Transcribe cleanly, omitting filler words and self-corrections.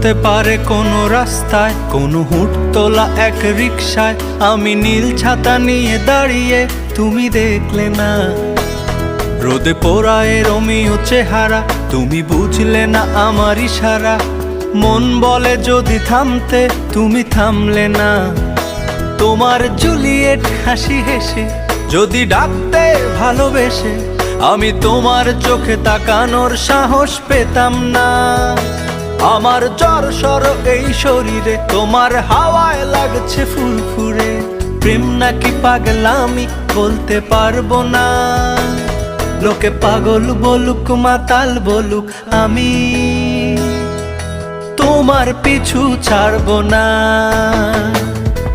হতে পারে কোনো রাস্তায়, কোনো হুটতোলা এক রিকশায় আমি নীল ছাতা নিয়ে দাঁড়িয়ে, তুমি দেখলে না। রোদে পোড়ায় রোমিও চেহারা, তুমি বুঝলে না আমার ইশারা। মন বলে যদি থামতে, তুমি থামলে না। তোমার জুলিয়েট হাসি হেসে যদি ডাকতে ভালোবেসে, আমি তোমার চোখে তাকানোর সাহস পেতাম না। আমার জ্বর এই শরীরে, তোমার হাওয়ায় লাগছে ফুরফুরে। প্রেম নাকি পাগলামি বলতে পারবো না। লোকে পাগল বলুক মাতাল বলুক, আমি তোমার পিছু ছাড়বো না।